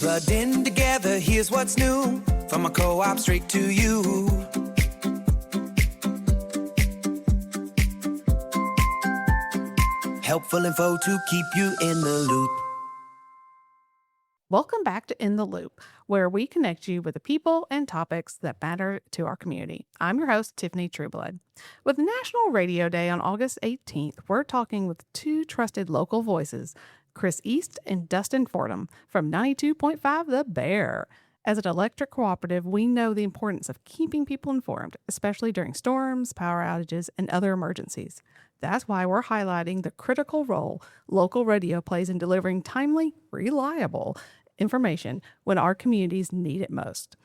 Plugged in together, here's what's new. From a co-op straight to you. Helpful info to keep you in the loop. Welcome back to In the Loop, where we connect you with the people and topics that matter to our community. I'm your host, Tiffany Trueblood. With National Radio Day on August 18th, we're talking with two trusted local voices, Chris East and Dustin Fordham from 92.5 The Bear. As an electric cooperative, we know the importance of keeping people informed, especially during storms, power outages, and other emergencies. That's why we're highlighting the critical role local radio plays in delivering timely, reliable information when our communities need it most.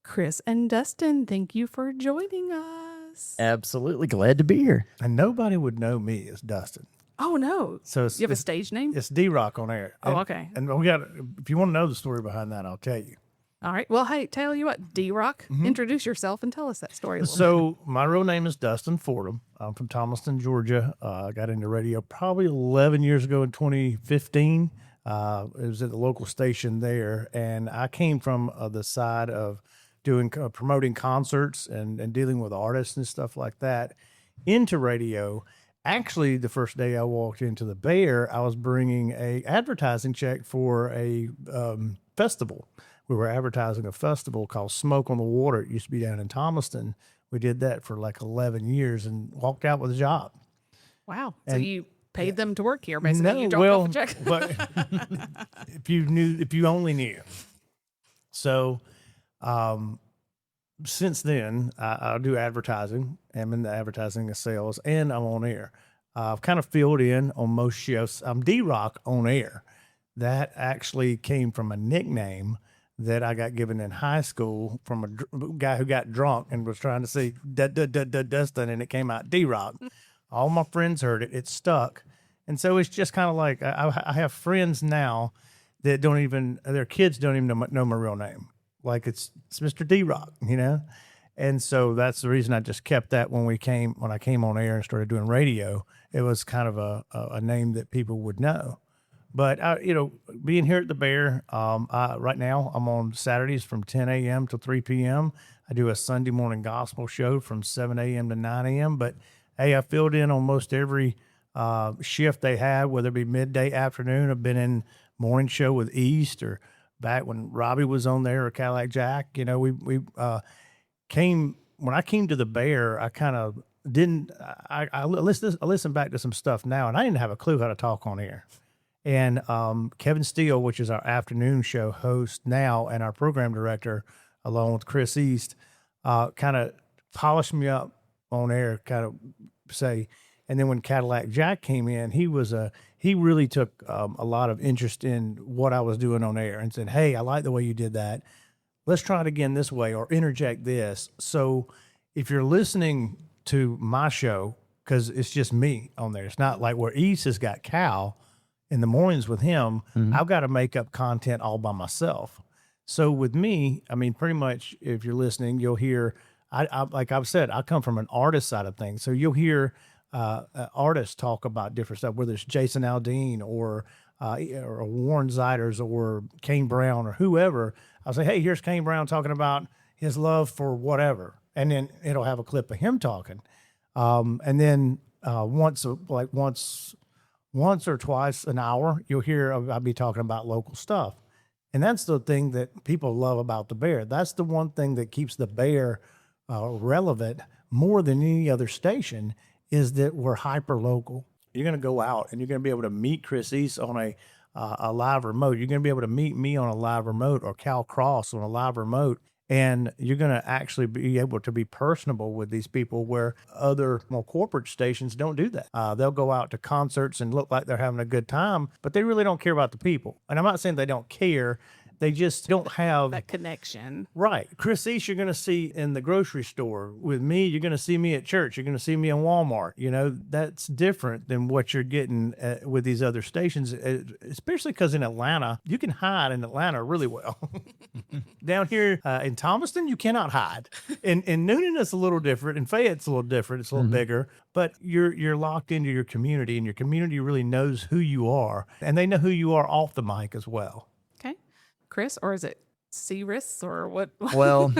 Chris and Dustin, thank you for joining us. Absolutely glad to be here. And nobody would know me as Dustin. Oh, no. So you have a stage name? It's D-Rock on air. Oh, okay. And we got, if you want to know the story behind that, I'll tell you. All right. Well, hey, tell you what, D-Rock, introduce yourself and tell us that story a little So my real name is Dustin Fordham. I'm from Thomaston, Georgia. I got into radio probably 11 years ago in 2015. It was at the local station there. And I came from the side of doing promoting concerts and dealing with artists and stuff like that into radio. Actually, the first day I walked into the Bear, I was bringing a advertising check for a festival. We were advertising a festival called Smoke on the Water. It used to be down in Thomaston. We did that for like 11 years and walked out with a job. Wow. So you paid them to work here, basically. No, you dropped off a check. But if you only knew. So since then, I do advertising. I'm in the advertising and sales, and I'm on air. I've kind of filled in on most shifts. I'm D-Rock on air. That actually came from a nickname that I got given in high school from a guy who got drunk and was trying to say Dustin, and it came out D-Rock. All my friends heard it. It stuck. And so it's just kind of like I have friends now that don't even, their kids don't even know my real name. Like it's Mr. D-Rock, you know? And so that's the reason I just kept that when I came on air and started doing radio. It was kind of a name that people would know. But, being here at the Bear, right now I'm on Saturdays from 10 a.m. to 3 p.m. I do a Sunday morning gospel show from 7 a.m. to 9 a.m. But, hey, I filled in on most every shift they had, whether it be midday, afternoon. I've been in morning show with East or back when Robbie was on there or Cadillac Jack. You know, we came – when I came to the Bear, I kind of didn't – I listened back to some stuff now, and I didn't have a clue how to talk on air. And Kevin Steele, which is our afternoon show host now and our program director, along with Chris East, kind of polished me up on air, kind of say. And then when Cadillac Jack came in, he really took a lot of interest in what I was doing on air and said, hey, I like the way you did that. Let's try it again this way or interject this. So if you're listening to my show, because it's just me on there, it's not like where East has got Cal in the mornings with him, I've got to make up content all by myself. So with me, I mean, pretty much if you're listening, you'll hear, I like I've said, I come from an artist side of things. So you'll hear artists talk about different stuff, whether it's Jason Aldean or Warren Zeiders or Kane Brown or whoever. I'll say, hey, here's Kane Brown talking about his love for whatever. And then it'll have a clip of him talking. And then once or twice an hour, you'll hear I'll be talking about local stuff. And that's the thing that people love about the Bear. That's the one thing that keeps the Bear relevant more than any other station is that we're hyper local. You're going to go out and you're going to be able to meet Chris East on a live remote. You're going to be able to meet me on a live remote or Cal Cross on a live remote. And you're going to actually be able to be personable with these people where other more corporate stations don't do that. They'll go out to concerts and look like they're having a good time, but they really don't care about the people. And I'm not saying they don't care. They just don't have that connection. Right. Chris East, you're going to see in the grocery store. With me, you're going to see me at church. You're going to see me in Walmart. You know, that's different than what you're getting with these other stations, especially because in Atlanta, you can hide in Atlanta really well. Down here in Thomaston, you cannot hide. In Noonan, it's a little different. In Fayette, it's a little different. It's a little bigger. But you're locked into your community, and your community really knows who you are. And they know who you are off the mic as well. Chris, or is it Cirrus, or what? Well,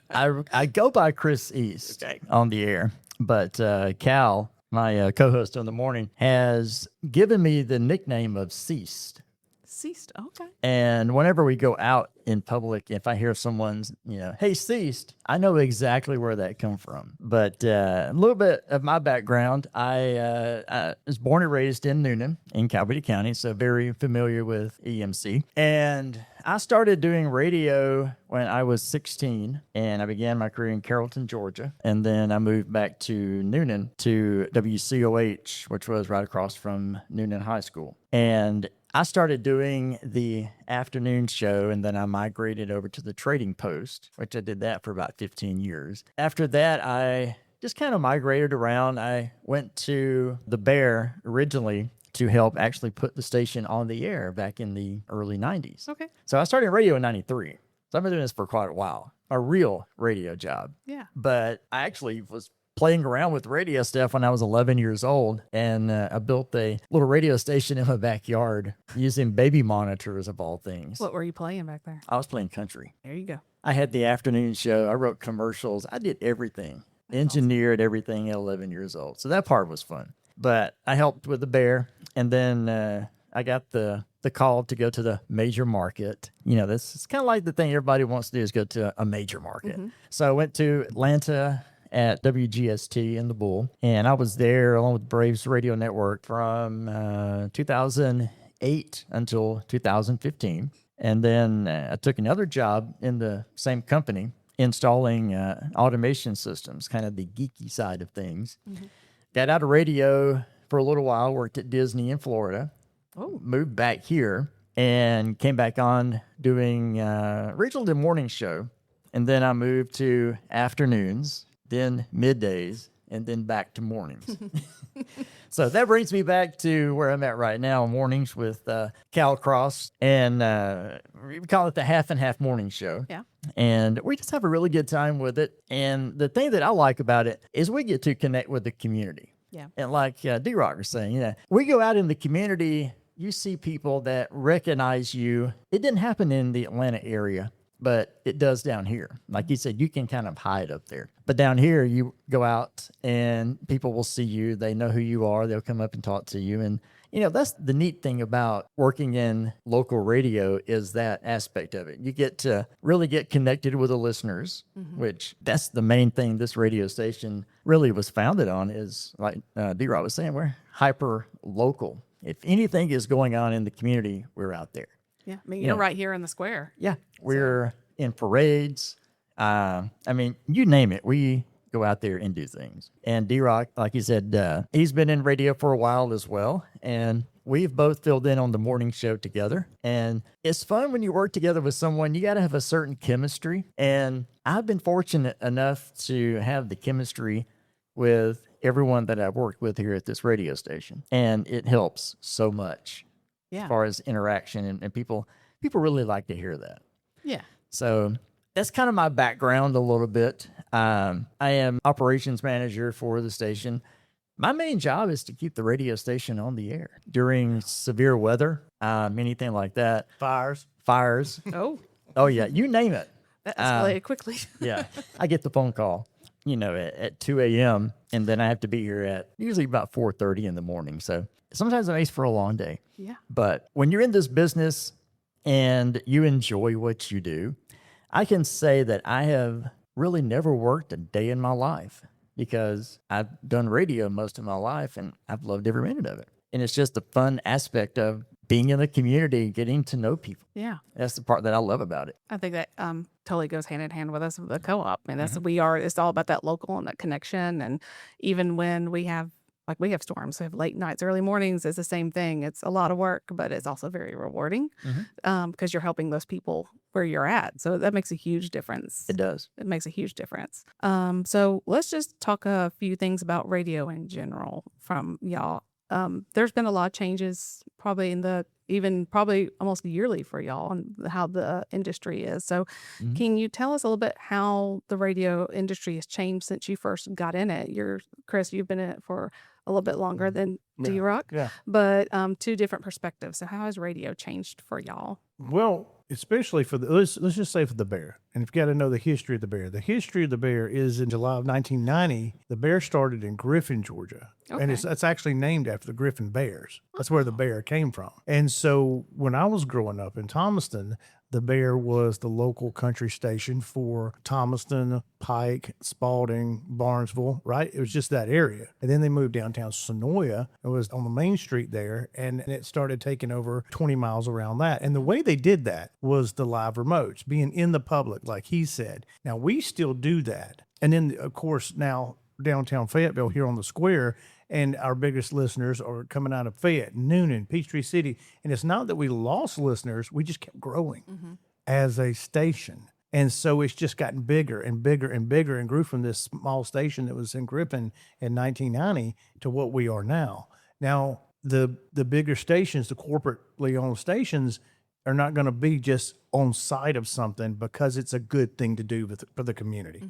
I go by Chris East on the air, but Cal, my co-host on the morning, has given me the nickname of Ceased. Ceased. Okay. And whenever we go out in public, if I hear someone's, hey, Ceased, I know exactly where that come from. But a little bit of my background, I was born and raised in Noonan in Coweta County, so very familiar with EMC. And I started doing radio when I was 16, and I began my career in Carrollton, Georgia. And then I moved back to Noonan to WCOH, which was right across from Noonan High School. And I started doing the afternoon show, and then I migrated over to the Trading Post, which I did that for about 15 years. After that, I just kind of migrated around. I went to the Bear originally to help actually put the station on the air back in the early 90s. Okay. So I started radio in 93. So I've been doing this for quite a while, a real radio job. Yeah. But I actually was playing around with radio stuff when I was 11 years old, and I built a little radio station in my backyard using baby monitors of all things. What were you playing back there? I was playing country. There you go. I had the afternoon show. I wrote commercials. I did everything, engineered everything at 11 years old. So that part was fun. But I helped with the Bear, and then I got the call to go to the major market. This is kind of like the thing everybody wants to do is go to a major market. Mm-hmm. So I went to Atlanta at WGST in the Bull, and I was there along with Braves Radio Network from 2008 until 2015. And then I took another job in the same company installing automation systems, kind of the geeky side of things. Mm-hmm. Got out of radio for a little while, worked at Disney in Florida, moved back here, and came back on doing originally the morning show. And then I moved to afternoons, then middays, and then back to mornings. So that brings me back to where I'm at right now, mornings with Cal Cross, and we call it the Half and Half Morning Show. Yeah. And we just have a really good time with it. And the thing that I like about it is we get to connect with the community. Yeah. And like D-Rock was saying, we go out in the community, you see people that recognize you. It didn't happen in the Atlanta area, but it does down here. Like you said, you can kind of hide up there. But down here, you go out and people will see you. They know who you are. They'll come up and talk to you. And, that's the neat thing about working in local radio is that aspect of it. You get to really get connected with the listeners, which that's the main thing this radio station really was founded on is, like D-Rob was saying, we're hyper local. If anything is going on in the community, we're out there. Yeah, I mean, you're right here in the square. Yeah, we're in parades. You name it. We go out there and do things. And D-Rock, like you said, he's been in radio for a while as well. And we've both filled in on the morning show together. And it's fun when you work together with someone. You got to have a certain chemistry. And I've been fortunate enough to have the chemistry with everyone that I've worked with here at this radio station. And it helps so much. Yeah. As far as interaction, and people really like to hear that. Yeah. So that's kind of my background a little bit. I am operations manager for the station. My main job is to keep the radio station on the air during severe weather, anything like that. Fires. Oh yeah, you name it. That escalated quickly. Yeah, I get the phone call, at 2 a.m. and then I have to be here at usually about 4:30 in the morning. So sometimes it makes for a long day. Yeah. But when you're in this business and you enjoy what you do, I can say that I have really never worked a day in my life because I've done radio most of my life and I've loved every minute of it. And it's just the fun aspect of being in the community, getting to know people. Yeah. That's the part that I love about it. I think that totally goes hand in hand with us with the co-op. And that's it's all about that local and that connection. And even when we have storms, we have late nights, early mornings, it's the same thing. It's a lot of work, but it's also very rewarding because you're helping those people where you're at. So that makes a huge difference. It does. It makes a huge difference. So let's just talk a few things about radio in general from y'all. There's been a lot of changes probably almost yearly for y'all and how the industry is. So can you tell us a little bit how the radio industry has changed since you first got in it? Chris, you've been in it for a little bit longer than D-Rock, but two different perspectives. So how has radio changed for y'all? Well, especially for let's just say for the bear. And if you got to know the history of the bear, is in July of 1990. The bear started in Griffin, Georgia, and it's actually named after the Griffin Bears. That's where the bear came from. And so when I was growing up in Thomaston, the bear was the local country station for Thomaston, Pike, Spalding, Barnesville, right? It was just that area. And then they moved downtown Sonoya. It was on the main street there, and it started taking over 20 miles around that. And the way they did that was the live remotes, being in the public, like he said. Now, we still do that. And then, of course, now downtown Fayetteville here on the square, and our biggest listeners are coming out of Fayette, Noonan, Peachtree City. And it's not that we lost listeners, we just kept growing as a station. And so it's just gotten bigger and bigger and bigger, and grew from this small station that was in Griffin in 1990 to what we are now. Now, the bigger stations, the corporately owned stations, are not going to be just on site of something because it's a good thing to do for the community.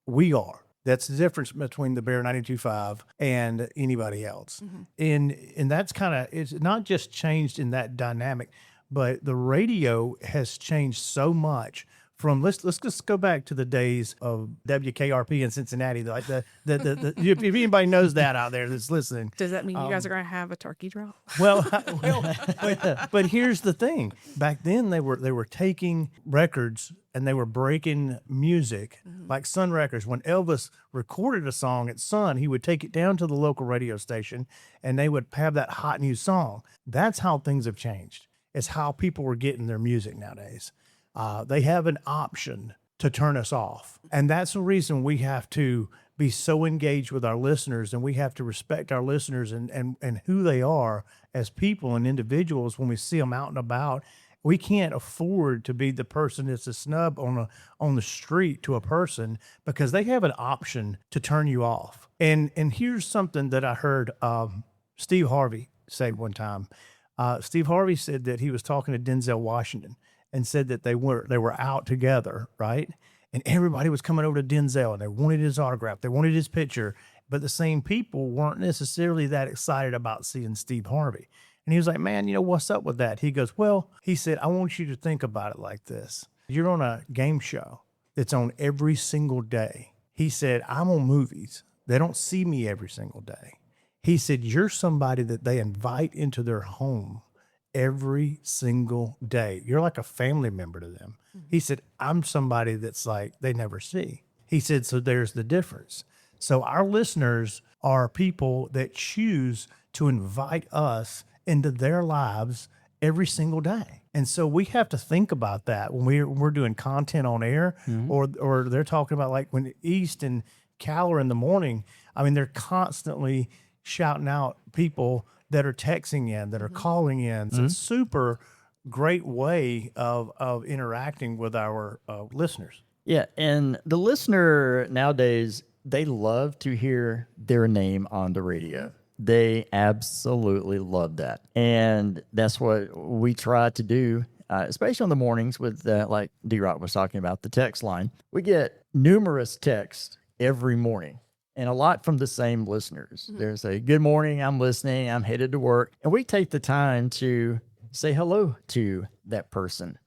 We are. That's the difference between the Bear 92.5 and anybody else. And that's it's not just changed in that dynamic, but the radio has changed so much from, let's just go back to the days of WKRP in Cincinnati. Like if anybody knows that out there that's listening. Does that mean you guys are going to have a turkey drop? Well, but here's the thing. Back then they were taking records and they were breaking music, like Sun Records. When Elvis recorded a song at Sun, he would take it down to the local radio station and they would have that hot new song. That's how things have changed. It's how people are getting their music nowadays. They have an option to turn us off. And that's the reason we have to be so engaged with our listeners, and we have to respect our listeners and who they are as people and individuals when we see them out and about. We can't afford to be the person that's a snub on the street to a person, because they have an option to turn you off. And here's something that I heard Steve Harvey say one time. Steve Harvey said that he was talking to Denzel Washington and said that they were out together, right? And everybody was coming over to Denzel and they wanted his autograph, they wanted his picture, but the same people weren't necessarily that excited about seeing Steve Harvey. And he was like, man, what's up with that? He goes, well, he said, I want you to think about it like this. You're on a game show that's on every single day. He said, I'm on movies. They don't see me every single day. He said, you're somebody that they invite into their home every single day. You're like a family member to them. He said, I'm somebody that's like they never see. He said, so there's the difference. So our listeners are people that choose to invite us into their lives every single day. And so we have to think about that when we're doing content on air, or they're talking about, like when East and Cal are in the morning, I mean, they're constantly shouting out people that are texting in, that are calling in. It's a super great way of interacting with our listeners. Yeah, and the listener nowadays, they love to hear their name on the radio. They absolutely love that. And that's what we try to do, especially on the mornings with, like D-Rock was talking about, the text line. We get numerous texts every morning, and a lot from the same listeners. There's a good morning, I'm listening, I'm headed to work. And we take the time to say hello to that person.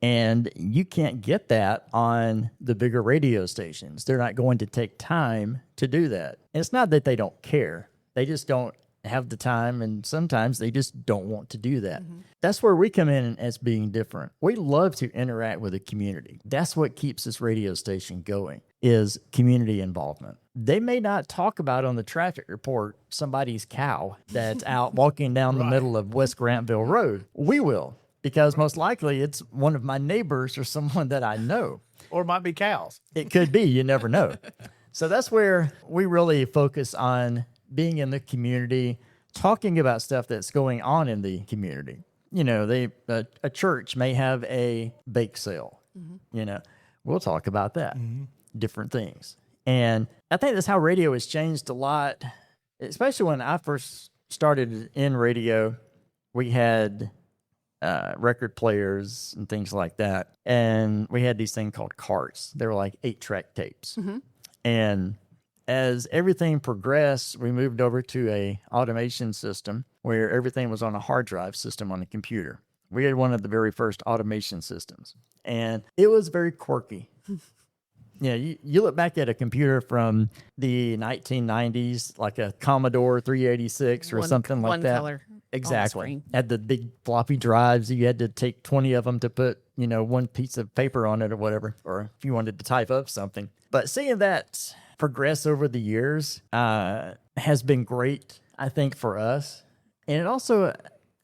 And you can't get that on the bigger radio stations. They're not going to take time to do that. And it's not that they don't care. They just don't have the time, and sometimes they just don't want to do that. That's where we come in as being different. We love to interact with the community. That's what keeps this radio station going, is community involvement. They may not talk about on the traffic report somebody's cow that's out walking down the middle of West Grantville Road. We will, because most likely it's one of my neighbors or someone that I know. Or it might be cows. It could be, you never know. So that's where we really focus on being in the community, talking about stuff that's going on in the community. A church may have a bake sale. We'll talk about that, different things. And I think that's how radio has changed a lot, especially when I first started in radio. We had record players and things like that. And we had these things called carts. They were like 8-track tapes. And as everything progressed, we moved over to a automation system where everything was on a hard drive system on a computer. We had one of the very first automation systems, and it was very quirky. Yeah, you look back at a computer from the 1990s, like a Commodore 386 or something like that. One color. Exactly. Had the big floppy drives. You had to take 20 of them to put, one piece of paper on it or whatever, or if you wanted to type up something. But seeing that progress over the years has been great, I think, for us. And it also,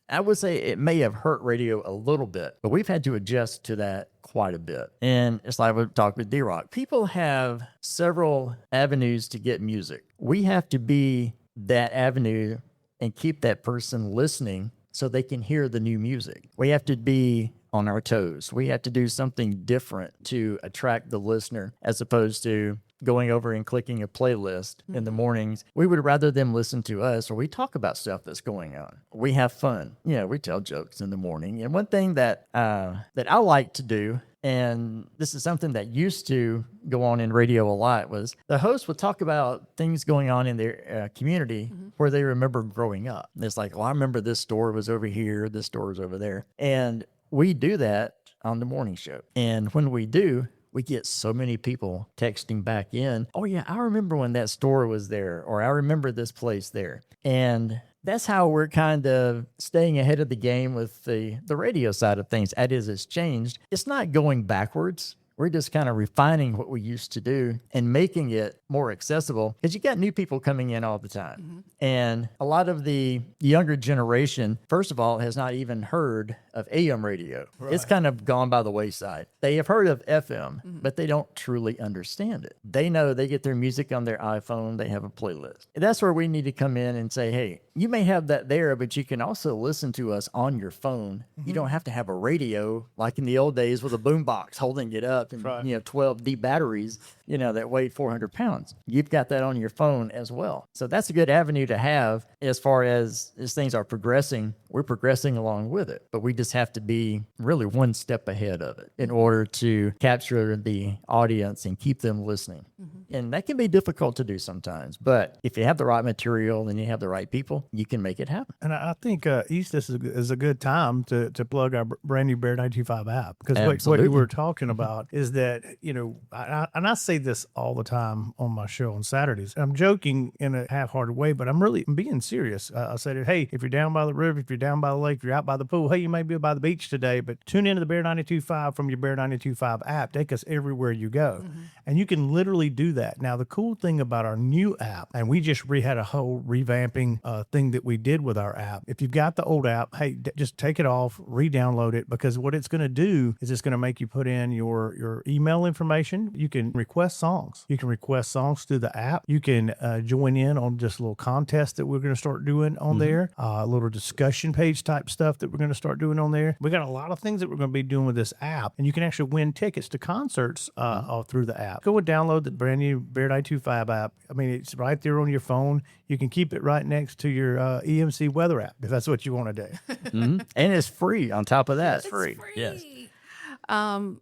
I would say it may have hurt radio a little bit, but we've had to adjust to that quite a bit. And it's like we talked with D-Rock. People have several avenues to get music. We have to be that avenue and keep that person listening so they can hear the new music. We have to be on our toes. We have to do something different to attract the listener as opposed to going over and clicking a playlist in the mornings. We would rather them listen to us, or we talk about stuff that's going on. We have fun. Yeah, we tell jokes in the morning. And one thing that I like to do, and this is something that used to go on in radio a lot, was the host would talk about things going on in their community where they remember growing up. It's like, well, I remember this store was over here, this store was over there. And we do that on the morning show. And when we do, we get so many people texting back in, oh yeah, I remember when that store was there, or I remember this place there. And that's how we're kind of staying ahead of the game with the radio side of things. As it's changed, it's not going backwards. We're just kind of refining what we used to do and making it more accessible, because you got new people coming in all the time. And a lot of the younger generation, first of all, has not even heard of AM radio. Right. It's kind of gone by the wayside. They have heard of FM, but they don't truly understand it. They know they get their music on their iPhone. They have a playlist. And that's where we need to come in and say, hey, you may have that there, but you can also listen to us on your phone. You don't have to have a radio like in the old days with a boombox holding it up and 12 D batteries, that weighed 400 pounds. You've got that on your phone as well. So that's a good avenue to have as far as things are progressing. We're progressing along with it, but we just have to be really one step ahead of it in order to capture the audience and keep them listening. And that can be difficult to do sometimes, but if you have the right material and you have the right people, you can make it happen. And I think East is a good time to plug our brand new Bear 925 app, because what you were talking about is that, I say this all the time on my show on Saturdays. I'm joking in a half-hearted way, but I'm being serious. I said, hey, if you're down by the river, if you're down by the lake, if you're out by the pool, hey, you may be by the beach today, but tune into the Bear 925 from your Bear 925 app. Take us everywhere you go. And you can literally do that. Now, the cool thing about our new app, and we just had a whole revamping thing that we did with our app. If you've got the old app, hey, just take it off, re-download it, because what it's going to do is it's going to make you put in your email information. You can request songs. You can request songs through the app. You can join in on just a little contest that we're going to start doing on there, a little discussion page type stuff that we're going to start doing on there. We got a lot of things that we're going to be doing with this app, and you can actually win tickets to concerts through the app. Go and download the brand new Bear 925 app. I mean, it's right there on your phone. You can keep it right next to your EMC weather app if that's what you want to do. And it's free on top of that. It's free. Yes.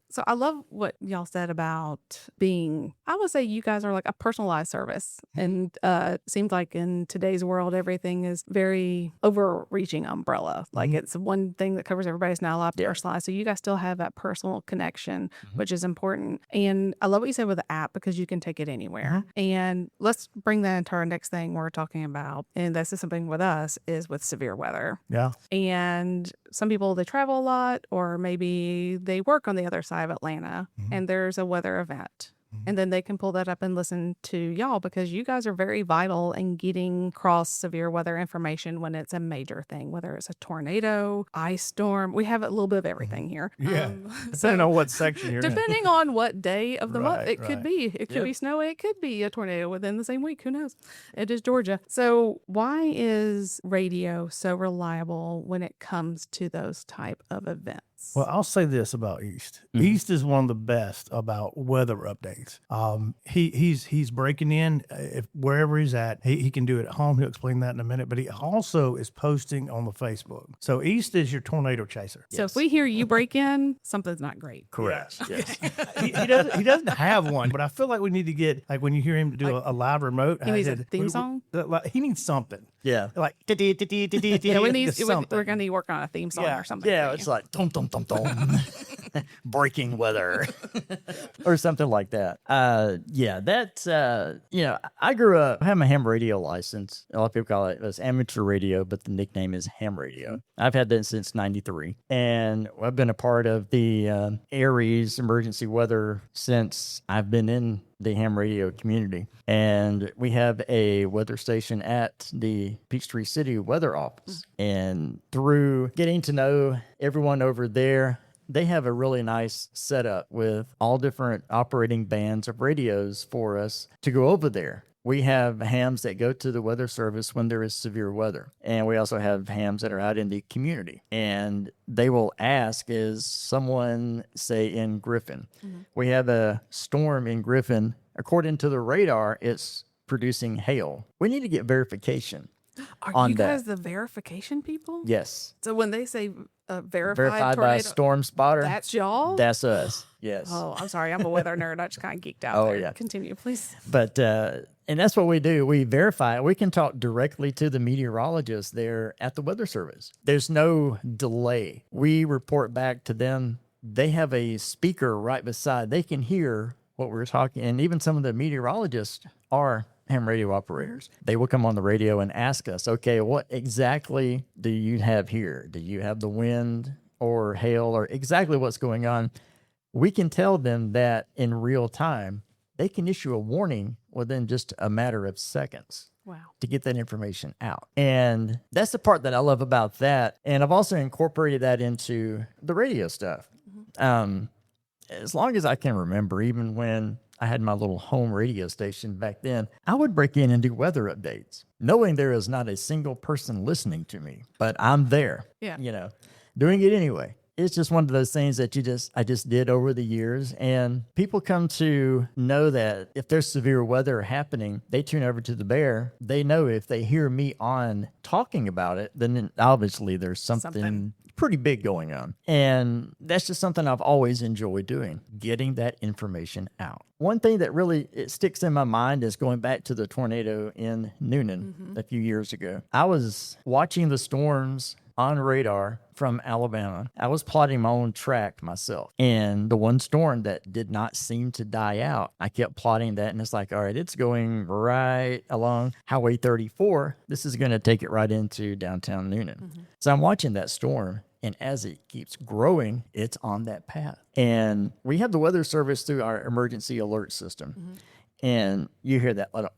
So I love what y'all said about being, I would say you guys are like a personalized service. And it seems like in today's world, everything is very overreaching umbrella. Like it's one thing that covers everybody. It's not a lot personalized. So you guys still have that personal connection, which is important. And I love what you said with the app, because you can take it anywhere. And let's bring that into our next thing we're talking about. And this is something with us, is with severe weather. Yeah. And some people, they travel a lot, or maybe they work on the other side of Atlanta and there's a weather event. And then they can pull that up and listen to y'all, because you guys are very vital in getting across severe weather information when it's a major thing, whether it's a tornado, ice storm. We have a little bit of everything here. Yeah. Depending on what section you're in. Depending on what day of the month it could be. It could be snowy. It could be a tornado within the same week. Who knows? It is Georgia. So why is radio so reliable when it comes to those type of events? Well, I'll say this about East. East is one of the best about weather updates. He's breaking in if wherever he's at. He can do it at home. He'll explain that in a minute. But he also is posting on the Facebook. So East is your tornado chaser. So if we hear you break in, something's not great. Correct. Yes. He doesn't have one, but I feel like we need to get like when you hear him do a live remote. He needs a theme song? He needs something. Yeah. Like Yeah, something. we're going to work on a theme song or something. Yeah, for it's you. like dum dum dum dum, breaking weather, or something like that. Yeah, that's I grew up. I have my ham radio license. A lot of people call it amateur radio, but the nickname is ham radio. I've had that since '93, and I've been a part of the Aries emergency weather since I've been in the ham radio community. And we have a weather station at the Peachtree City weather office. And through getting to know everyone over there, they have a really nice setup with all different operating bands of radios for us to go over there. We have hams that go to the weather service when there is severe weather. And we also have hams that are out in the community. And they will ask, is someone, say, in Griffin? We have a storm in Griffin. According to the radar, it's producing hail. We need to get verification. Are on you guys that. the verification people? Yes. So when they say verified Verified by tornado, a storm spotter. that's y'all? That's us. Yes. Oh, I'm sorry. I'm a weather nerd. I just kind of geeked out Oh, there. yeah. Continue, please. But, and that's what we do. We verify. We can talk directly to the meteorologist there at the weather service. There's no delay. We report back to them. They have a speaker right beside. They can hear what we're talking. And even some of the meteorologists are ham radio operators. They will come on the radio and ask us, okay, what exactly do you have here? Do you have the wind or hail or exactly what's going on? We can tell them that in real time. They can issue a warning within just a matter of seconds. Wow. To get that information out. And that's the part that I love about that. And I've also incorporated that into the radio stuff. As long as I can remember, even when I had my little home radio station back then, I would break in and do weather updates, knowing there is not a single person listening to me, but I'm there, doing it anyway. It's just one of those things that I just did over the years. And people come to know that if there's severe weather happening, they tune over to the Bear. They know if they hear me on talking about it, then obviously there's something pretty big going on. And that's just something I've always enjoyed doing, getting that information out. One thing that really it sticks in my mind is going back to the tornado in Noonan a few years ago. I was watching the storms on radar from Alabama. I was plotting my own track myself. And the one storm that did not seem to die out, I kept plotting that. And it's like, all right, it's going right along Highway 34. This is going to take it right into downtown Noonan. So I'm watching that storm. And as it keeps growing, it's on that path. And we have the weather service through our emergency alert system. And you hear that little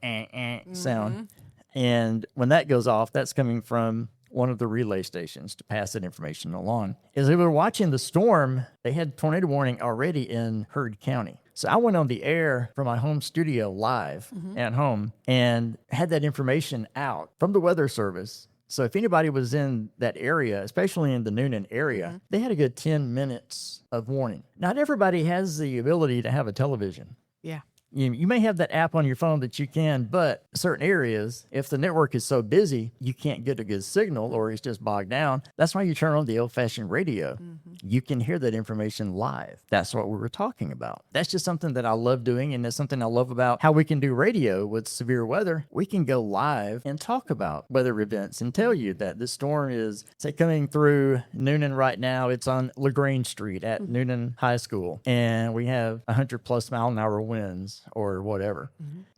sound. And when that goes off, that's coming from one of the relay stations to pass that information along. As we were watching the storm, they had tornado warning already in Heard County. So I went on the air from my home studio live at home and had that information out from the weather service. So if anybody was in that area, especially in the Noonan area, they had a good 10 minutes of warning. Not everybody has the ability to have a television. Yeah. You may have that app on your phone that you can, but certain areas, if the network is so busy, you can't get a good signal or it's just bogged down. That's why you turn on the old-fashioned radio. You can hear that information live. That's what we were talking about. That's just something that I love doing, and that's something I love about how we can do radio with severe weather. We can go live and talk about weather events and tell you that this storm is, say, coming through Noonan right now. It's on LaGrange Street at Noonan High School, and we have 100-plus mile-an-hour winds or whatever.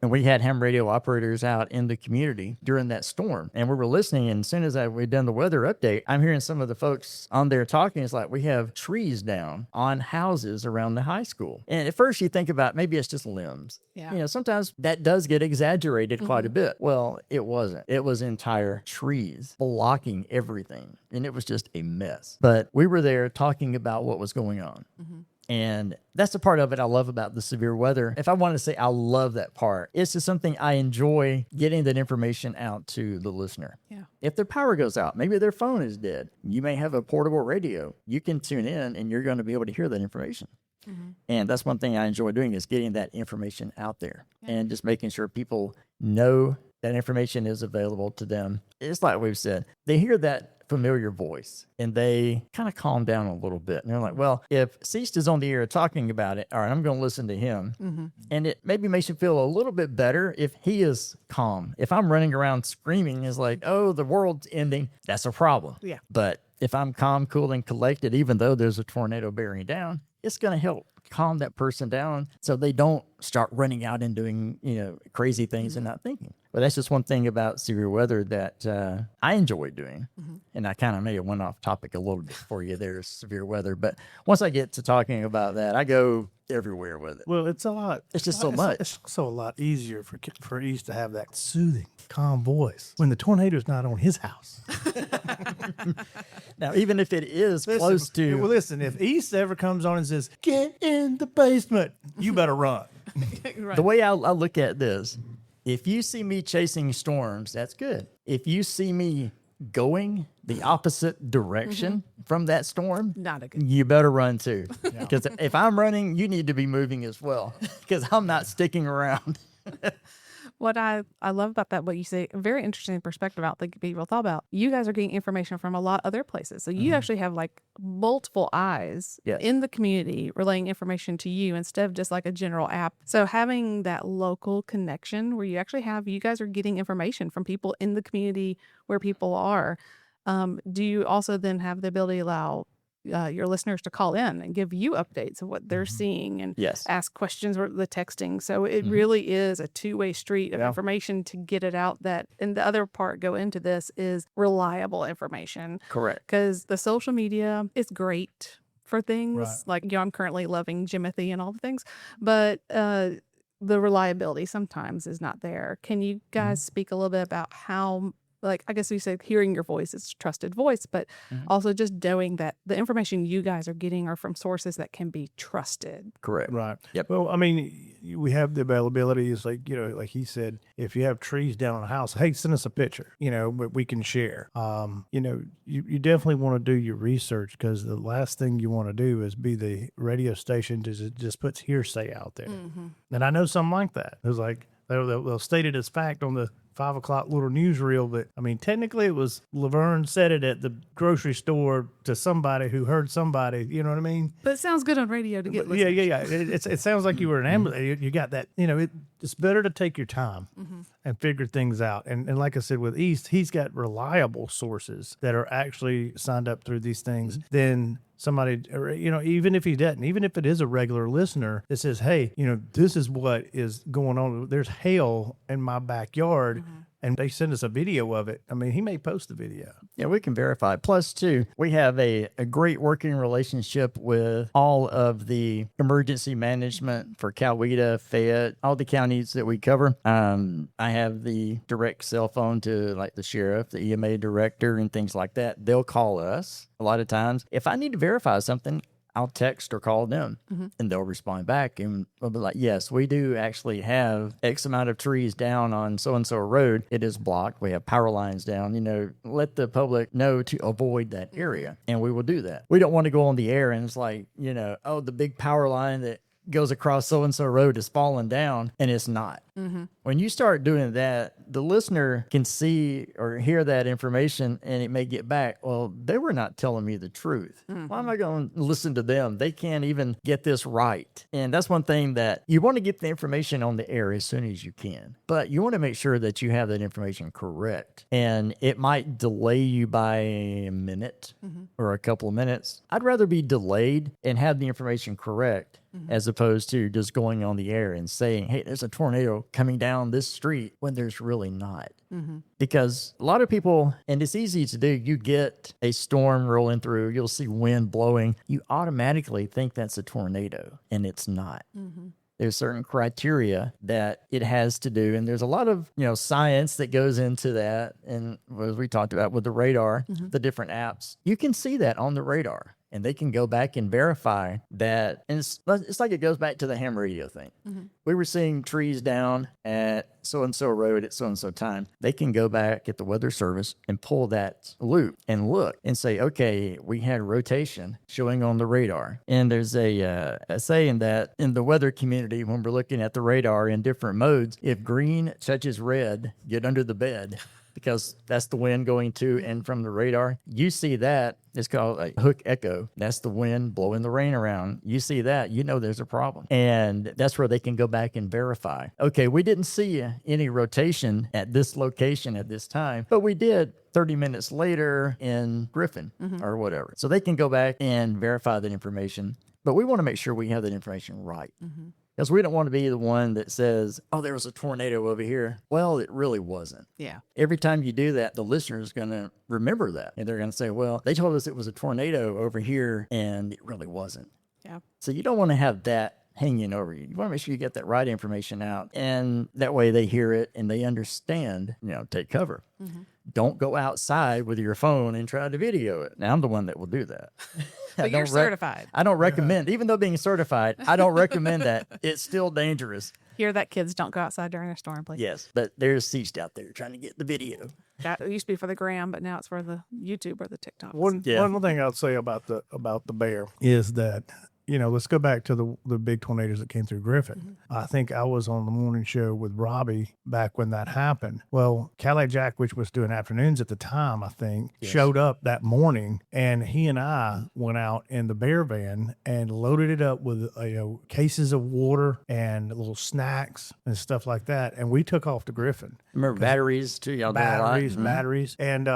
And we had ham radio operators out in the community during that storm. And we were listening, and as soon as we'd done the weather update, I'm hearing some of the folks on there talking. It's like we have trees down on houses around the high school. And at first you think about maybe it's just limbs. Yeah. Sometimes that does get exaggerated quite a bit. Well, it wasn't. It was entire trees blocking everything. And it was just a mess. But we were there talking about what was going on. And that's the part of it I love about the severe weather. If I want to say I love that part, it's just something I enjoy getting that information out to the listener. Yeah. If their power goes out, maybe their phone is dead, you may have a portable radio. You can tune in and you're going to be able to hear that information. And that's one thing I enjoy doing is getting that information out there and just making sure people know that information is available to them. It's like we've said, they hear that familiar voice and they kind of calm down a little bit. And they're like, well, if East is on the air talking about it, all right, I'm going to listen to him. And it maybe makes you feel a little bit better if he is calm. If I'm running around screaming, it's like, oh, the world's ending. That's a problem. Yeah. But if I'm calm, cool, and collected, even though there's a tornado bearing down, it's going to help calm that person down so they don't start running out and doing, crazy things and not thinking. But that's just one thing about severe weather that I enjoy doing. And I kind of may have went off topic a little bit for you there, severe weather. But once I get to talking about that, I go everywhere with it. Well, it's a lot. It's just so much. It's also a lot easier for East to have that soothing, calm voice when the tornado's not on his house. Now, even if it is close to... Well, listen, if East ever comes on and says, get in the basement, you better run. Right. The way I look at this, if you see me chasing storms, that's good. If you see me going the opposite direction from that storm, Not a good. you better run too. Because if I'm running, you need to be moving as well. Because I'm not sticking around. What I love about that, what you say, a very interesting perspective out that people thought about. You guys are getting information from a lot of other places. So you actually have like multiple eyes in the community relaying information to you instead of just like a general app. So having that local connection where you guys are getting information from people in the community where people are. Do you also then have the ability to allow your listeners to call in and give you updates of what they're seeing and ask questions or the texting? So it really is a two-way street of information to get it out. And the other part go into this is reliable information. Correct. Because the social media is great for things like, I'm currently loving Jimothy and all the things, but the reliability sometimes is not there. Can you guys speak a little bit about how, like, I guess we said hearing your voice is trusted voice, but also just knowing that the information you guys are getting are from sources that can be trusted. Correct. Right. Yep. Well, I mean, we have the availability. It's like, like he said, if you have trees down on a house, hey, send us a picture, but we can share. You definitely want to do your research, because the last thing you want to do is be the radio station that just puts hearsay out there. And I know some like that. It was like, they'll state it as fact on the 5 o'clock little newsreel, but I mean, technically it was Laverne said it at the grocery store to somebody who heard somebody, you know what I mean? But it sounds good on radio to get listeners. Yeah. It sounds like you were an ambulance. You got that, it's better to take your time and figure things out. And like I said, with East, he's got reliable sources that are actually signed up through these things. Then somebody, even if he doesn't, even if it is a regular listener that says, hey, this is what is going on. There's hail in my backyard. And they send us a video of it. I mean, he may post the video. Yeah, we can verify. Plus, too, we have a great working relationship with all of the emergency management for Coweta-Fayette, all the counties that we cover. I have the direct cell phone to like the sheriff, the EMA director, and things like that. They'll call us a lot of times. If I need to verify something, I'll text or call them and they'll respond back and we'll be like, yes, we do actually have X amount of trees down on so-and-so road. It is blocked. We have power lines down, let the public know to avoid that area. And we will do that. We don't want to go on the air and it's like, the big power line that goes across so-and-so road is falling down, and it's not. When you start doing that, the listener can see or hear that information and it may get back, well, they were not telling me the truth. Why am I going to listen to them? They can't even get this right. And that's one thing that you want to get the information on the air as soon as you can, but you want to make sure that you have that information correct. And it might delay you by a minute or a couple of minutes. I'd rather be delayed and have the information correct as opposed to just going on the air and saying, hey, there's a tornado coming down this street when there's really not. Because a lot of people, and it's easy to do, you get a storm rolling through, you'll see wind blowing, you automatically think that's a tornado, and it's not. There's certain criteria that it has to do. And there's a lot of, science that goes into that. And as we talked about with the radar, the different apps, you can see that on the radar. and they can go back and verify that. And it's like it goes back to the ham radio thing. We were seeing trees down at so-and-so road at so-and-so time. They can go back at the weather service and pull that loop and look and say, okay, we had rotation showing on the radar. And there's a saying that in the weather community, when we're looking at the radar in different modes, if green touches red, get under the bed, because that's the wind going to and from the radar. You see that. It's called a hook echo. That's the wind blowing the rain around. You see that, you know there's a problem. And that's where they can go back and verify. Okay, we didn't see any rotation at this location at this time, but we did 30 minutes later in Griffin or whatever. So they can go back and verify that information. But we want to make sure we have that information right. Because we don't want to be the one that says, oh, there was a tornado over here. Well, it really wasn't. Yeah. Every time you do that, the listener is going to remember that. And they're going to say, well, they told us it was a tornado over here, and it really wasn't. Yeah. So you don't want to have that hanging over you. You want to make sure you get that right information out. And that way they hear it and they understand, take cover. Don't go outside with your phone and try to video it. Now, I'm the one that will do that. But you're certified. I don't recommend, even though being certified, I don't recommend that. It's still dangerous. Hear that, kids, don't go outside during a storm, please. Yes, but there's Ceased out there trying to get the video. That used to be for the gram, but now it's for the YouTube or the TikTok. One thing I'll say about the bear is that, let's go back to the big tornadoes that came through Griffin. I think I was on the morning show with Robbie back when that happened. Well, Calais Jack, which was doing afternoons at the time, I think, showed up that morning, and he and I went out in the bear van and loaded it up with cases of water and little snacks and stuff like that, and we took off to Griffin. Remember batteries too? Y'all batteries, and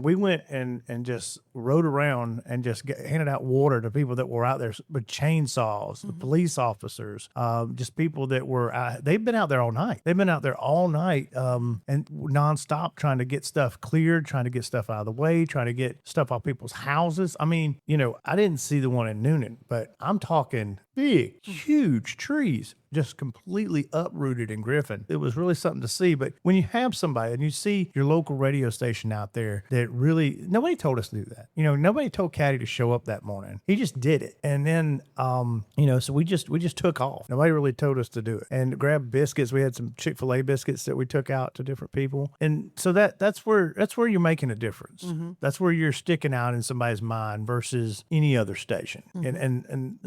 we went and just rode around and just handed out water to people that were out there with chainsaws, the police officers, just people that were, they've been out there all night. They've been out there all night and nonstop trying to get stuff cleared, trying to get stuff out of the way, trying to get stuff off people's houses. I mean, I didn't see the one in Noonan, but I'm talking big, huge trees just completely uprooted in Griffin. It was really something to see. But when you have somebody and you see your local radio station out there that really, nobody told us to do that. Nobody told Caddy to show up that morning. He just did it. And then, so we just took off. Nobody really told us to do it. And grabbed biscuits. We had some Chick-fil-A biscuits that we took out to different people. And so that's where you're making a difference. That's where you're sticking out in somebody's mind versus any other station. And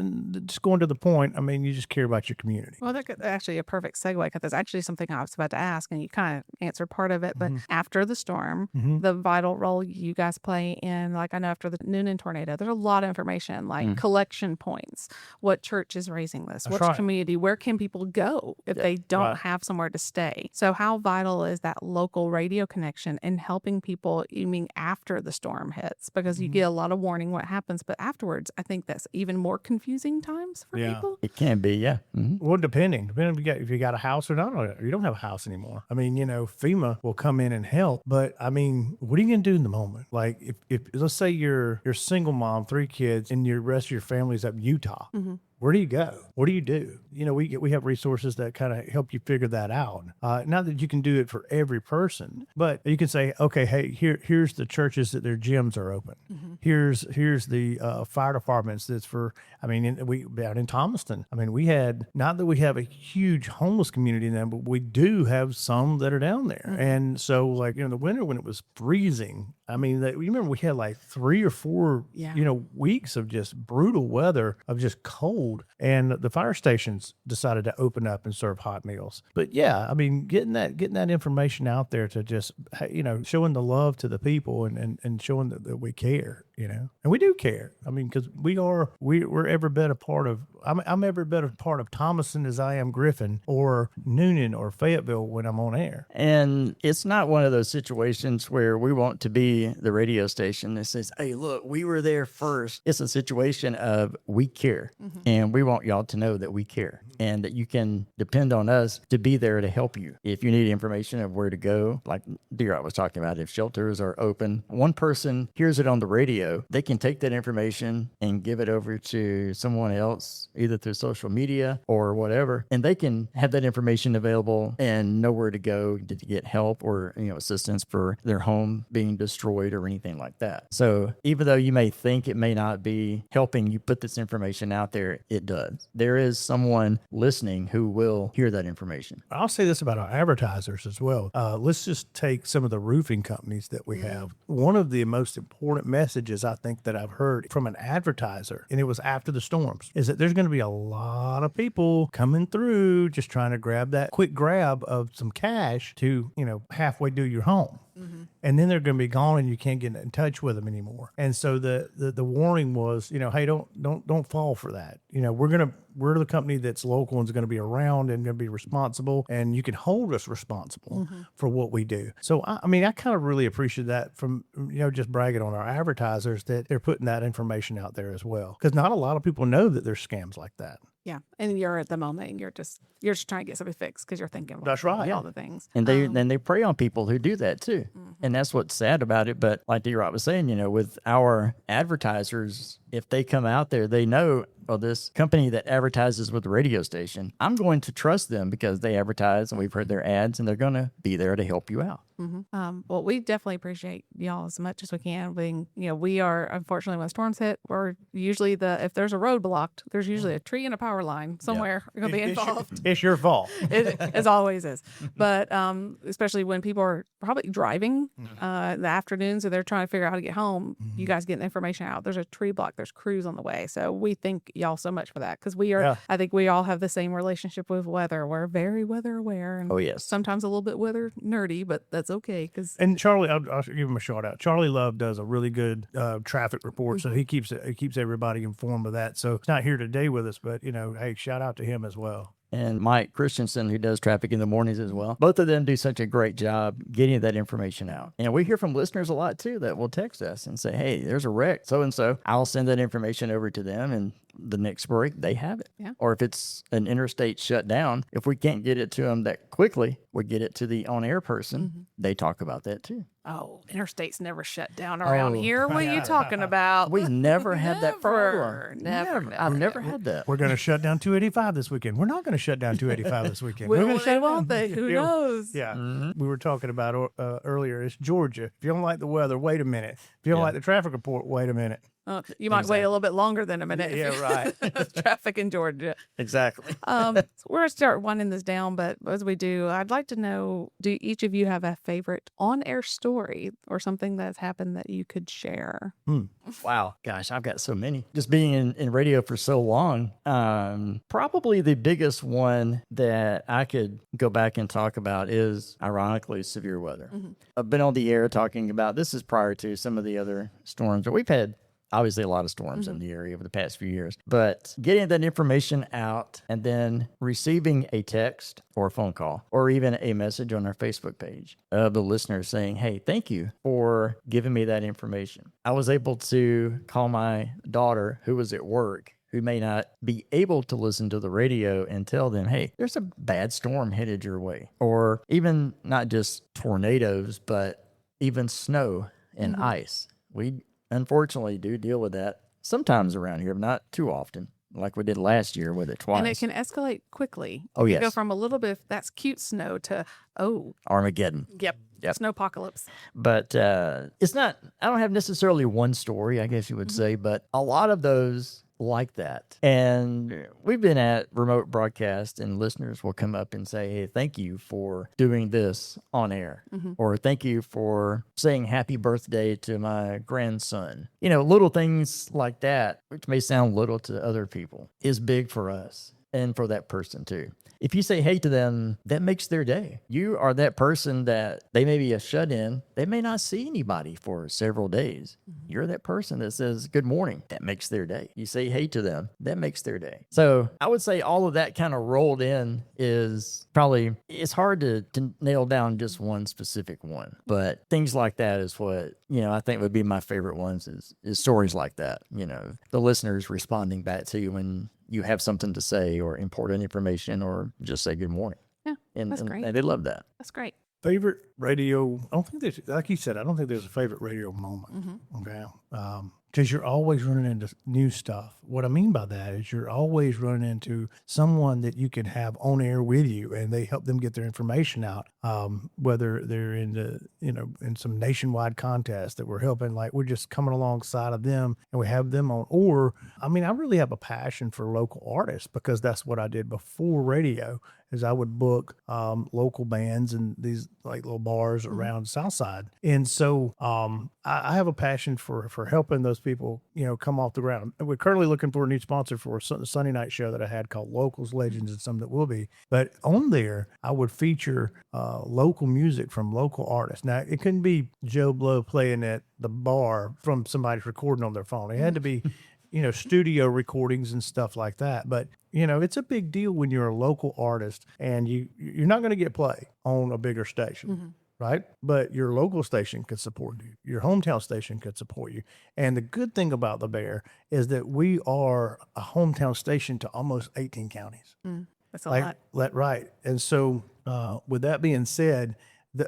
just going to the point, I mean, you just care about your community. Well, that's actually a perfect segue, because that's actually something I was about to ask, and you kind of answered part of it. But after the storm, the vital role you guys play in, like I know after the Noonan tornado, there's a lot of information, like collection points, what church is raising this, which community, where can people go if they don't have somewhere to stay. So how vital is that local radio connection in helping people, after the storm hits? Because you get a lot of warning what happens, but afterwards, I think that's even more confusing times for people. It can be, yeah. Well, depending if you got a house or not, or you don't have a house anymore. I mean, FEMA will come in and help, but I mean, what are you going to do in the moment? Like if let's say you're single mom, 3 kids, and your rest of your family's up in Utah. Where do you go? What do you do? We have resources that kind of help you figure that out. Not that you can do it for every person, but you can say, okay, hey, here's the churches that their gyms are open. Here's the fire departments that's for. I mean, we out in Thomaston. I mean, we had, not that we have a huge homeless community in them, but we do have some that are down there. And so, like the winter when it was freezing, I mean, you remember we had like 3 or 4 weeks of just brutal weather, of just cold, and the fire stations decided to open up and serve hot meals. But yeah, I mean, getting that information out there to just showing the love to the people and showing that we care, and we do care. I mean, because we're every bit a part of. I'm every bit a part of Thomaston as I am Griffin or Noonan or Fayetteville when I'm on air. And it's not one of those situations where we want to be the radio station that says, hey, look, we were there first. It's a situation of we care. And we want y'all to know that we care and that you can depend on us to be there to help you. If you need information of where to go, like D-Rod was talking about, if shelters are open, one person hears it on the radio radio, they can take that information and give it over to someone else, either through social media or whatever, and they can have that information available and know where to go to get help or assistance for their home being destroyed or anything like that. So even though you may think it may not be helping you put this information out there, it does. There is someone listening who will hear that information. I'll say this about our advertisers as well. Let's just take some of the roofing companies that we have. One of the most important messages I think that I've heard from an advertiser, and it was after the storms, is that there's going to be a lot of people coming through just trying to grab that quick grab of some cash to, halfway do your home. And then they're going to be gone and you can't get in touch with them anymore. And so the warning was, hey, don't fall for that. We're the company that's local and is going to be around and going to be responsible, and you can hold us responsible for what we do. So, I kind of really appreciate that from, just bragging on our advertisers that they're putting that information out there as well. Because not a lot of people know that there's scams like that. Yeah. And you're at the moment, and you're just trying to get something fixed because you're thinking about That's right. all the things. And they prey on people who do that too. And that's what's sad about it. But like D-Rock was saying, with our advertisers, if they come out there, they know, this company that advertises with the radio station, I'm going to trust them because they advertise and we've heard their ads and they're going to be there to help you out. Well, we definitely appreciate y'all as much as we can. We are, unfortunately, when storms hit, we're usually if there's a road blocked, there's usually a tree and a power line somewhere going to be involved. It's your fault. It always is. But especially when people are probably driving in the afternoons, so they're trying to figure out how to get home, you guys getting the information out. There's a tree block, there's crews on the way. So we thank y'all so much for that, because I think we all have the same relationship with weather. We're very weather aware. And yes. Sometimes a little bit weather nerdy, but that's okay. And Charlie, I'll give him a shout out. Charlie Love does a really good traffic report, so he keeps everybody informed of that. So he's not here today with us, but hey, shout out to him as well. And Mike Christensen, who does traffic in the mornings as well. Both of them do such a great job getting that information out. And we hear from listeners a lot too that will text us and say, hey, there's a wreck, so-and-so. I'll send that information over to them, and the next break, they have it. Yeah. Or if it's an interstate shutdown, if we can't get it to them that quickly, we get it to the on-air person. They talk about that too. Oh, interstates never shut down around here. What are you talking about? We never had that problem. Never. I've never had that. We're going to shut down 285 this weekend. We're not going to shut down 285 this weekend. Will We're going to shut won't they? Who knows? Yeah. We were talking about earlier. It's Georgia. If you don't like the weather, wait a minute. If you don't like the traffic report, wait a minute. You might wait a little bit longer than a minute. Yeah, right. Traffic in Georgia. Exactly. So we're going to start winding this down, but as we do, I'd like to know, do each of you have a favorite on-air story or something that's happened that you could share? Wow. Gosh, I've got so many. Just being in radio for so long, probably the biggest one that I could go back and talk about is, ironically, severe weather. I've been on the air talking about, this is prior to some of the other storms, but we've had obviously a lot of storms in the area over the past few years, but getting that information out and then receiving a text or a phone call or even a message on our Facebook page of the listeners saying, hey, thank you for giving me that information. I was able to call my daughter who was at work, who may not be able to listen to the radio, and tell them, hey, there's a bad storm headed your way. Or even not just tornadoes, but even snow and ice. We unfortunately do deal with that sometimes around here, but not too often, like we did last year with it twice. And it can escalate quickly. Oh, You yes. go from a little bit of that's cute snow to, Armageddon. Yep. Yep. Snowpocalypse. But it's not, I don't have necessarily one story, I guess you would say, but a lot of those like that. And we've been at remote broadcast and listeners will come up and say, hey, thank you for doing this on air. Or thank you for saying happy birthday to my grandson. Little things like that, which may sound little to other people, is big for us and for that person too. If you say hey to them, that makes their day. You are that person that they may be a shut-in. They may not see anybody for several days. You're that person that says good morning. That makes their day. You say hey to them. That makes their day. So I would say all of that kind of rolled in is probably, it's hard to nail down just one specific one. But things like that is what, I think would be my favorite ones is stories like that. The listeners responding back to you when you have something to say or important information or just say good morning. Yeah, that's great. And they love that. That's great. Favorite radio? I don't think there's, like you said, I don't think there's a favorite radio moment. Okay. Because you're always running into new stuff. What I mean by that is you're always running into someone that you can have on air with you, and they help them get their information out. Whether they're in in some nationwide contest that we're helping, like we're just coming alongside of them and we have them on. Or, I mean, I really have a passion for local artists because that's what I did before radio. Is I would book local bands and these like little bars around Southside. And so I have a passion for helping those people, come off the ground. And we're currently looking for a new sponsor for a Sunday night show that I had called Locals, Legends, and some that will be. But on there, I would feature local music from local artists. Now, it couldn't be Joe Blow playing at the bar from somebody's recording on their phone. It had to be studio recordings and stuff like that. But, it's a big deal when you're a local artist and you're not going to get play on a bigger station, right? But your local station could support you. Your hometown station could support you. And the good thing about the Bear is that we are a hometown station to almost 18 counties. That's a lot. Right. And so with that being said,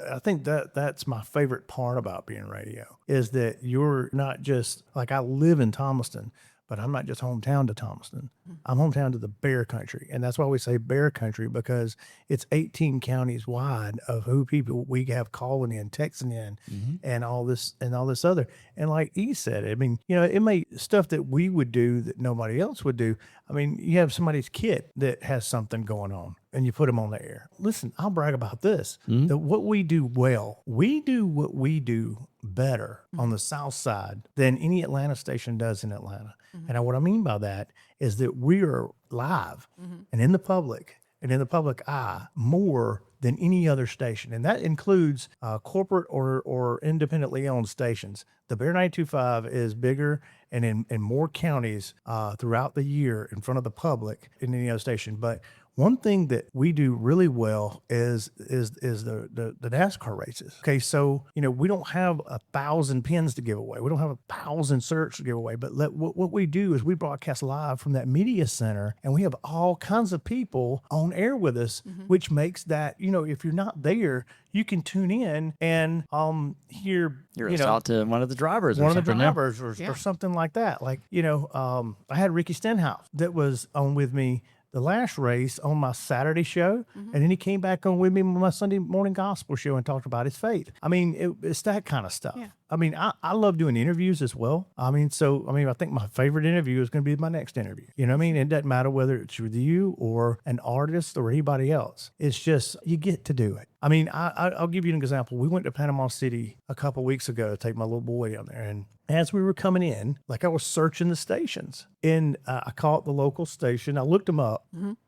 I think that's my favorite part about being radio is that you're not just like I live in Thomaston, but I'm not just hometown to Thomaston. I'm hometown to the Bear Country. And that's why we say Bear Country, because it's 18 counties wide of who people we have calling in, texting in, and all this other. And like he said, I mean, it may stuff that we would do that nobody else would do. I mean, you have somebody's kid that has something going on and you put them on the air. Listen, I'll brag about this. That what we do well, we do what we do better on the South Side than any Atlanta station does in Atlanta. And what I mean by that is that we are live and in the public eye more than any other station. And that includes corporate or independently owned stations. The Bear 92.5 is bigger and in more counties throughout the year in front of the public than any other station. But one thing that we do really well is the NASCAR races. Okay, so we don't have 1,000 pins to give away. We don't have 1,000 shirts to give away. But what we do is we broadcast live from that media center, and we have all kinds of people on air with us, which makes that if you're not there, you can tune in and hear talk to one of the drivers, or something like that. Like I had Ricky Stenhouse that was on with me the last race on my Saturday show, and then he came back on with me on my Sunday morning gospel show and talked about his faith. I mean, it's that kind of stuff. Yeah. I mean, I love doing interviews as well. I think my favorite interview is going to be my next interview. You know what I mean? It doesn't matter whether it's with you or an artist or anybody else. It's just, you get to do it. I mean, I'll give you an example. We went to Panama City a couple weeks ago to take my little boy down there. And as we were coming in, like I was searching the stations, and I caught the local station. I looked them up.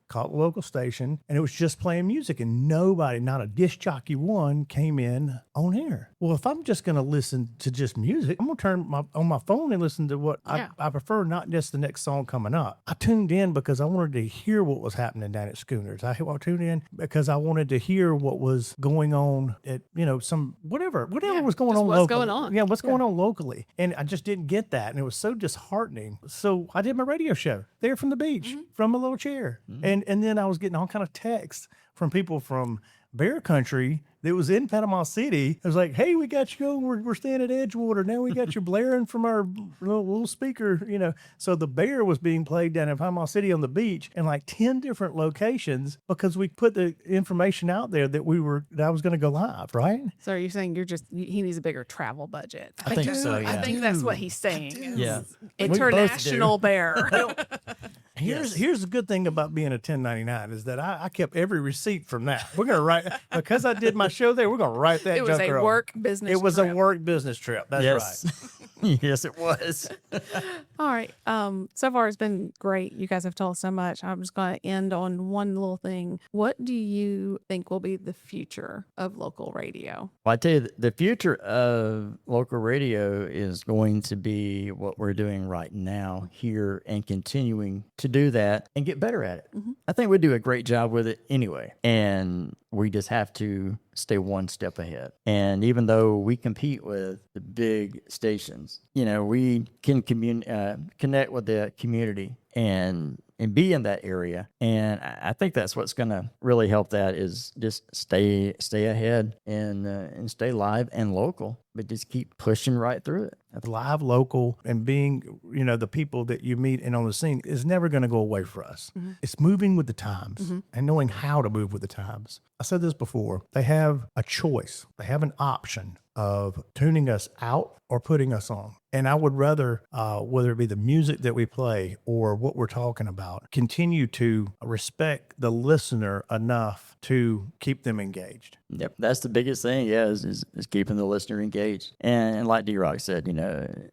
Caught the local station, and it was just playing music, and nobody, not a disc jockey one, came in on air. Well, if I'm just going to listen to just music, I'm going to turn on my phone and listen to what I prefer, not just the next song coming up. I tuned in because I wanted to hear what was happening down at Schooners. I tuned in because I wanted to hear what was going on at, some whatever was going on locally. What's going on. Yeah, what's going on locally. And I just didn't get that, and it was so disheartening. So I did my radio show there from the beach, from a little chair. And then I was getting all kind of texts from people from Bear Country that was in Panama City. It was like, hey, we got you going. We're staying at Edgewater. Now we got you blaring from our little speaker, So the Bear was being played down in Panama City on the beach in like 10 different locations because we put the information out there that I was going to go live, right? So are you saying he needs a bigger travel budget? I think so, yeah. I think that's what he's saying. Yeah. International Bear. Here's the good thing about being a 1099 is that I kept every receipt from that. We're going to write, because I did my show there, we're going to write that. It was a work business trip. It was a work business trip. That's right. Yes, it was. All right. So far it's been great. You guys have told us so much. I'm just going to end on one little thing. What do you think will be the future of local radio? Well, I tell you, the future of local radio is going to be what we're doing right now here and continuing to do that and get better at it. I think we do a great job with it anyway. And we just have to stay one step ahead. And even though we compete with the big stations, we can connect with the community and and be in that area. And I think that's what's going to really help. That is just stay ahead and stay live and local, but just keep pushing right through it. Live, local, and being, the people that you meet and on the scene is never going to go away for us. It's moving with the times and knowing how to move with the times. I said this before. They have a choice. They have an option of tuning us out or putting us on. And I would rather, whether it be the music that we play or what we're talking about, continue to respect the listener enough to keep them engaged. Yep, that's the biggest thing. Yeah, is keeping the listener engaged. And like D-Rock said,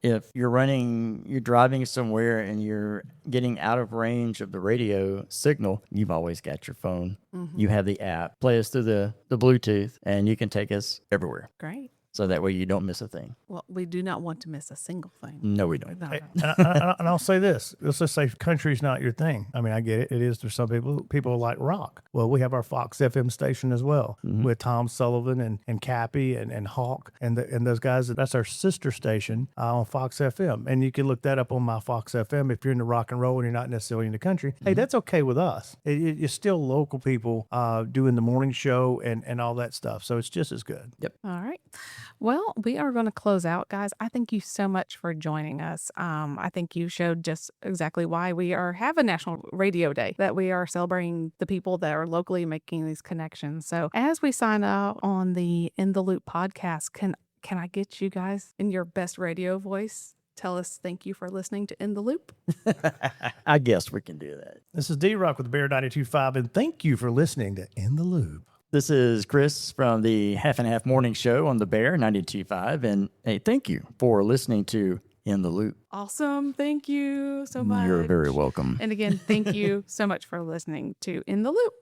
if you're driving somewhere and you're getting out of range of the radio signal, you've always got your phone. You have the app. Play us through the Bluetooth, and you can take us everywhere. Great. So that way you don't miss a thing. Well, we do not want to miss a single thing. No, we don't. No. And I'll say this. Let's just say country's not your thing. I mean, I get it. It is for some people. People like rock. Well, we have our Fox FM station as well with Tom Sullivan and Cappy and Hawk and those guys. That's our sister station on Fox FM. And you can look that up on my Fox FM if you're into rock and roll and you're not necessarily in the country. Hey, that's okay with us. You're still local people doing the morning show and all that stuff. So it's just as good. Yep. All right. Well, we are going to close out, guys. I thank you so much for joining us. I think you showed just exactly why we have a National Radio Day, that we are celebrating the people that are locally making these connections. So as we sign out on the In the Loop podcast, can I get you guys in your best radio voice? Tell us thank you for listening to In the Loop. I guess we can do that. This is D-Rock with the Bear 92.5, and thank you for listening to In the Loop. This is Chris from the Half and Half Morning Show on the Bear 92.5. And hey, thank you for listening to In the Loop. Awesome. Thank you so much. You're very welcome. And again, thank you so much for listening to In the Loop.